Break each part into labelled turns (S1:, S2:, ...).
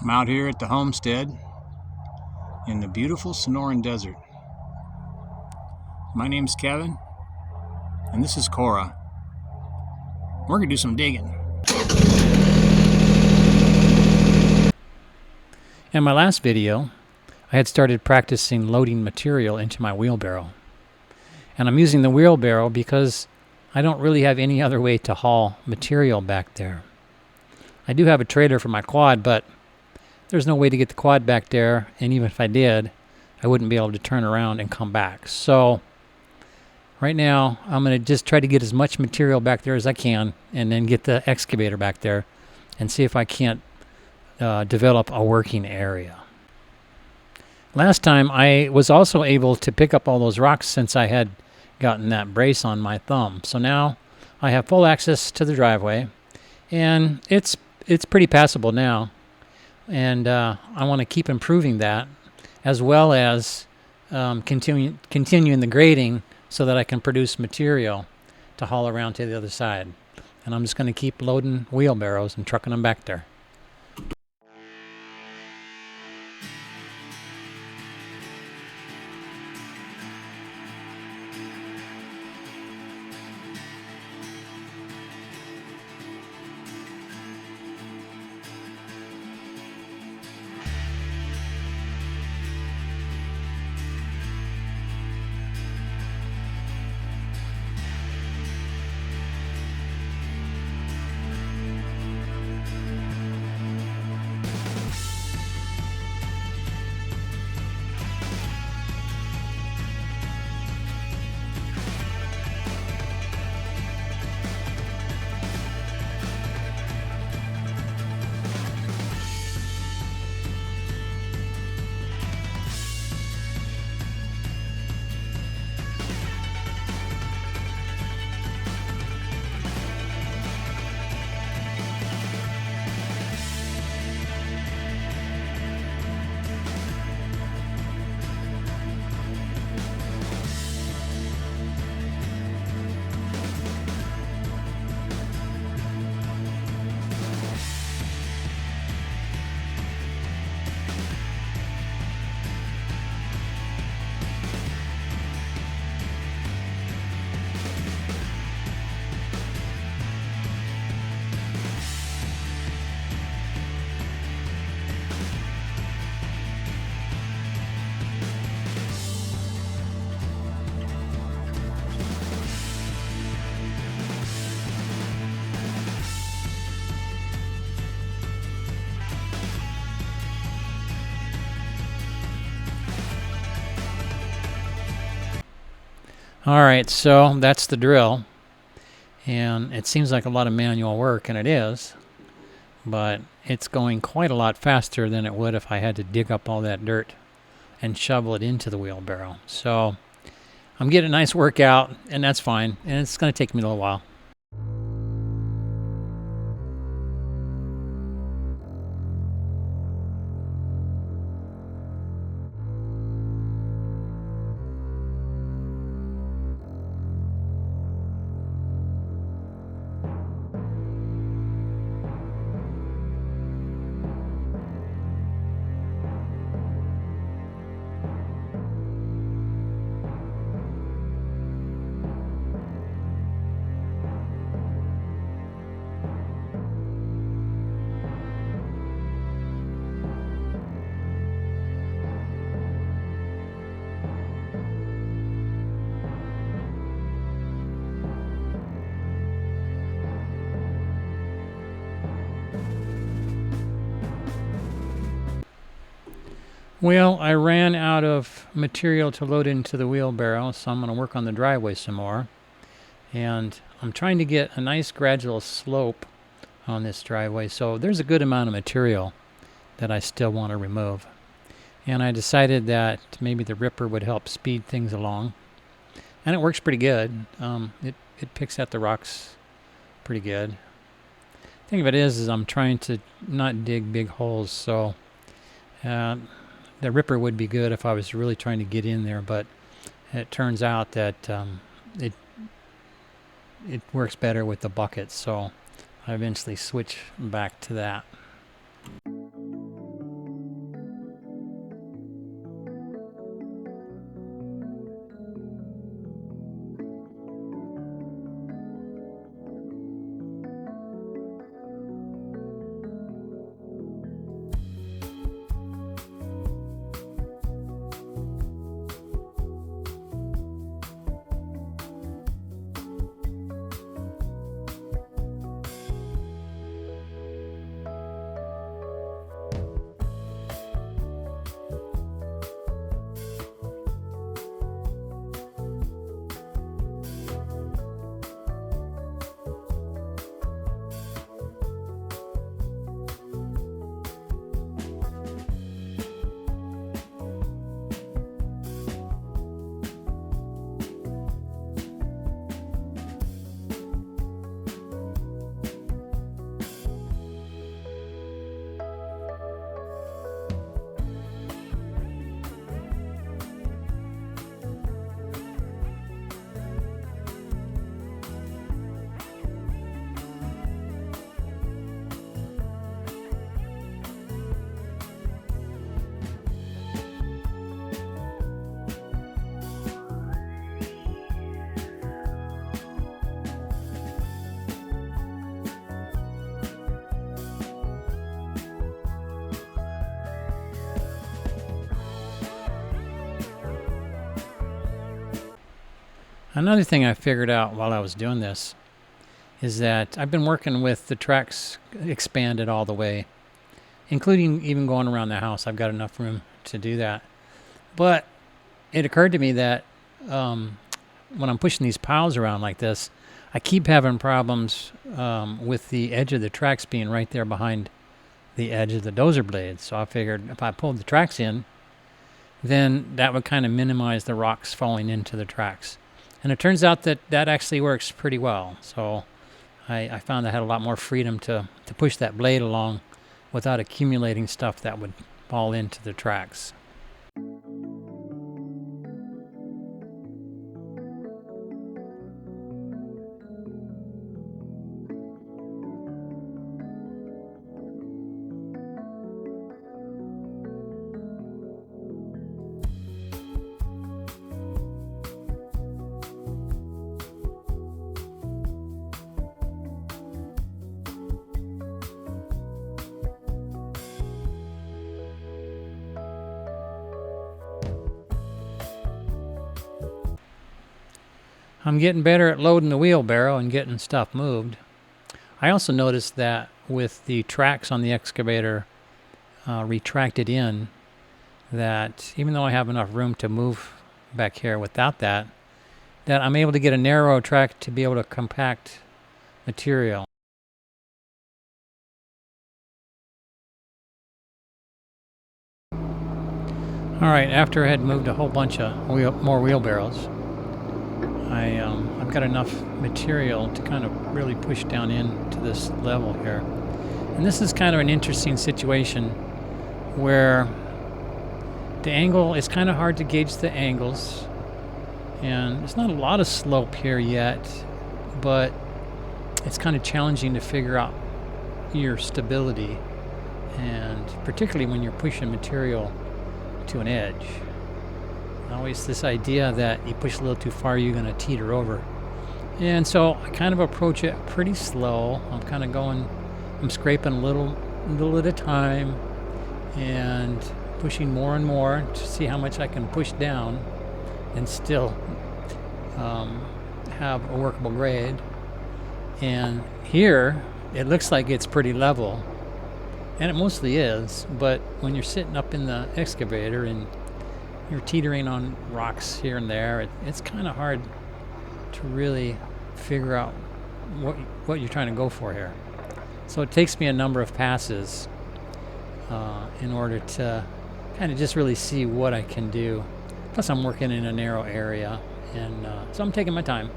S1: I'm out here at the homestead in the beautiful Sonoran Desert. My name's Kevin, and this is Cora. We're gonna do some digging. In my last video, I had started practicing loading material into my wheelbarrow. And I'm using the wheelbarrow because I don't really have any other way to haul material back there. I do have a trailer for my quad, but there's no way to get the quad back there, and even if I did, I wouldn't be able to turn around and come back. So right now, I'm going to just try to get as much material back there as I can, and then get the excavator back there and see if I can't develop a working area. Last time, I was also able to pick up all those rocks since I had gotten that brace on my thumb. So now I have full access to the driveway, and it's pretty passable now. And I want to keep improving that, as well as continuing the grading so that I can produce material to haul around to the other side. And I'm just going to keep loading wheelbarrows and trucking them back there. Alright, so that's the drill, and it seems like a lot of manual work, and it is, but it's going quite a lot faster than it would if I had to dig up all that dirt and shovel it into the wheelbarrow. So I'm getting a nice workout, and that's fine, and it's going to take me a little while. Well, I ran out of material to load into the wheelbarrow, so I'm going to work on the driveway some more. And I'm trying to get a nice gradual slope on this driveway, so there's a good amount of material that I still want to remove. And I decided that maybe the ripper would help speed things along. And it works pretty good. It picks at the rocks pretty good. The thing of it is I'm trying to not dig big holes, so the ripper would be good if I was really trying to get in there, but it turns out that it works better with the bucket, so I eventually switch back to that. Another thing I figured out while I was doing this is that I've been working with the tracks expanded all the way, including even going around the house. I've got enough room to do that. But it occurred to me that when I'm pushing these piles around like this, I keep having problems with the edge of the tracks being right there behind the edge of the dozer blade. So I figured if I pulled the tracks in, then that would kind of minimize the rocks falling into the tracks. And it turns out that that actually works pretty well. So I found I had a lot more freedom to push that blade along without accumulating stuff that would fall into the tracks. I'm getting better at loading the wheelbarrow and getting stuff moved. I also noticed that with the tracks on the excavator retracted in, that even though I have enough room to move back here without that, that I'm able to get a narrow track to be able to compact material. Alright, after I had moved a whole bunch of more wheelbarrows, I've got enough material to kind of really push down into this level here. And this is kind of an interesting situation where the angle, it's kind of hard to gauge the angles, and there's not a lot of slope here yet, but it's kind of challenging to figure out your stability, and particularly when you're pushing material to an edge. Always this idea that you push a little too far, you're going to teeter over. And so I kind of approach it pretty slow. I'm scraping a little at a time and pushing more and more to see how much I can push down and still have a workable grade. And here it looks like it's pretty level, and it mostly is, but when you're sitting up in the excavator and you're teetering on rocks here and there, it's kind of hard to really figure out what you're trying to go for here. So it takes me a number of passes in order to kind of just really see what I can do. Plus I'm working in a narrow area, and so I'm taking my time.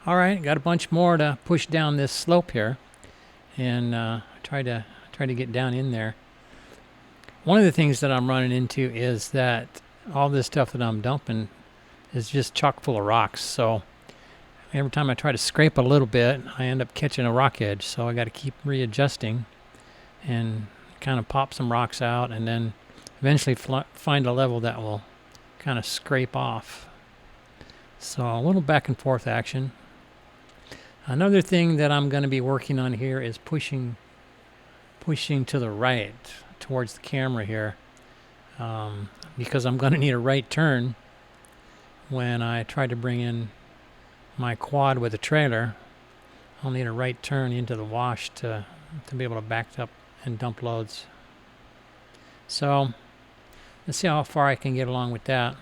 S1: All right, got a bunch more to push down this slope here, and try to get down in there. One of the things that I'm running into is that all this stuff that I'm dumping is just chock full of rocks. So every time I try to scrape a little bit, I end up catching a rock edge. So I got to keep readjusting and kind of pop some rocks out, and then eventually find a level that will kind of scrape off. So a little back and forth action. Another thing that I'm going to be working on here is pushing to the right towards the camera here, because I'm going to need a right turn when I try to bring in my quad with a trailer. I'll need a right turn into the wash to be able to back up and dump loads. So let's see how far I can get along with that.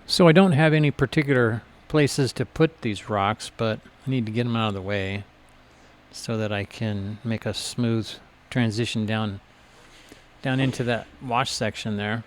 S1: So I don't have any particular places to put these rocks, but I need to get them out of the way so that I can make a smooth transition down into that wash section there.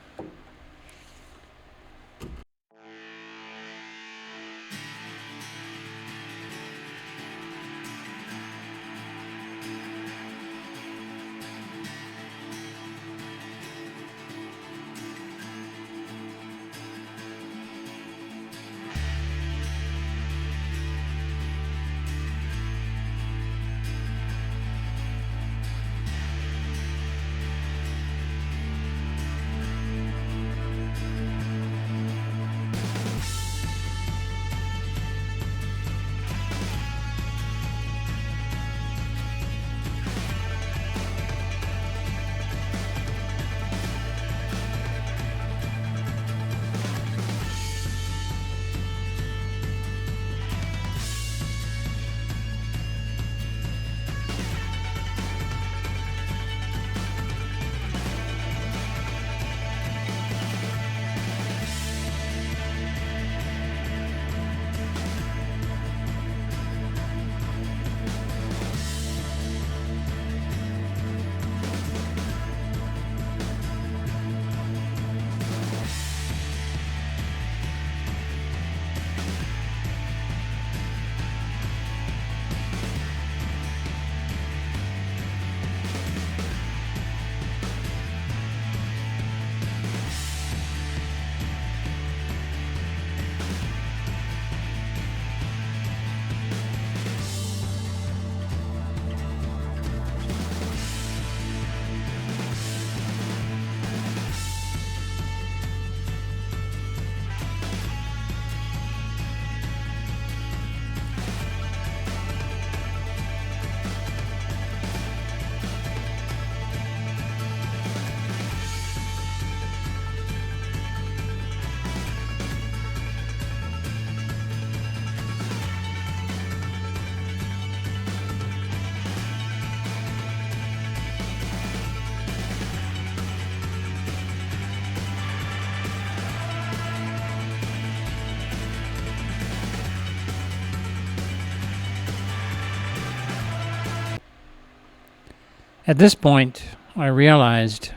S1: At this point, I realized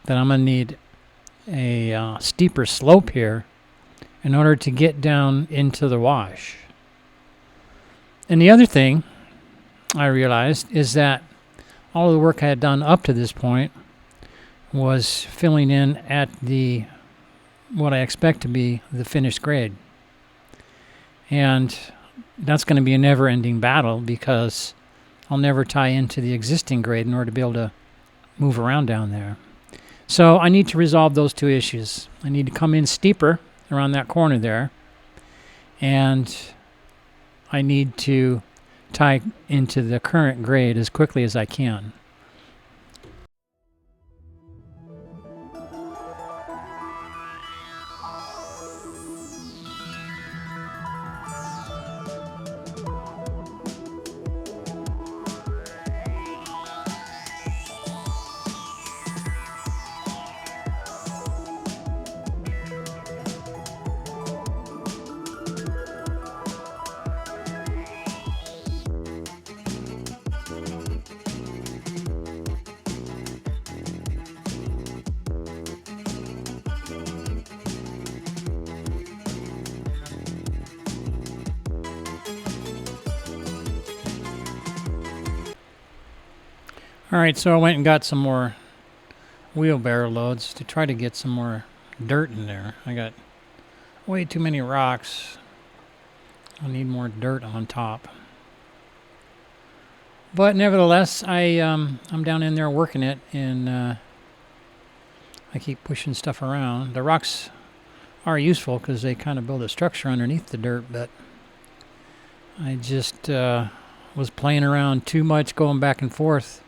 S1: that I'm going to need a steeper slope here in order to get down into the wash. And the other thing I realized is that all of the work I had done up to this point was filling in at the what I expect to be the finished grade. And that's going to be a never-ending battle because I'll never tie into the existing grade in order to be able to move around down there. So I need to resolve those two issues. I need to come in steeper around that corner there, and I need to tie into the current grade as quickly as I can. Alright, so I went and got some more wheelbarrow loads to try to get some more dirt in there. I got way too many rocks. I need more dirt on top. But nevertheless, I'm down in there working it, and I keep pushing stuff around. The rocks are useful because they kind of build a structure underneath the dirt, but I just was playing around too much, going back and forth,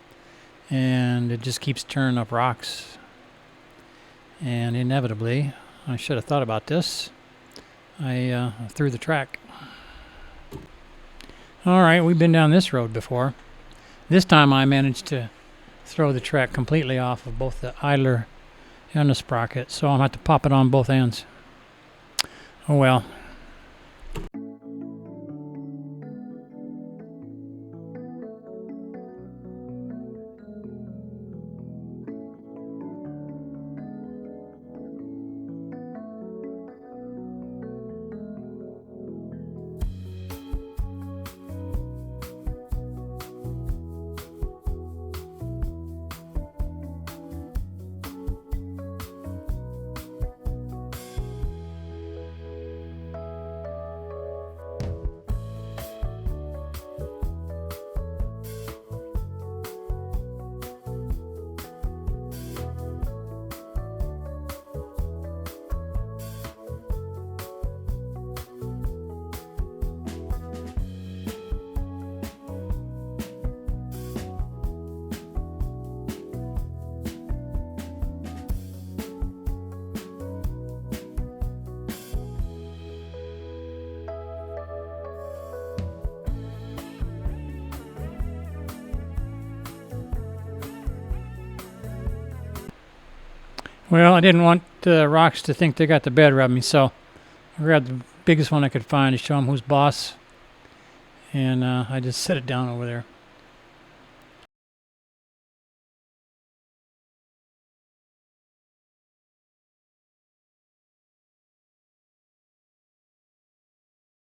S1: and it just keeps turning up rocks. And inevitably, I should have thought about this, I threw the track. Alright, we've been down this road before. This time I managed to throw the track completely off of both the idler and the sprocket, so I'll have to pop it on both ends. Oh well. Well, I didn't want the rocks to think they got the better of me, so I grabbed the biggest one I could find to show them who's boss, and I just set it down over there.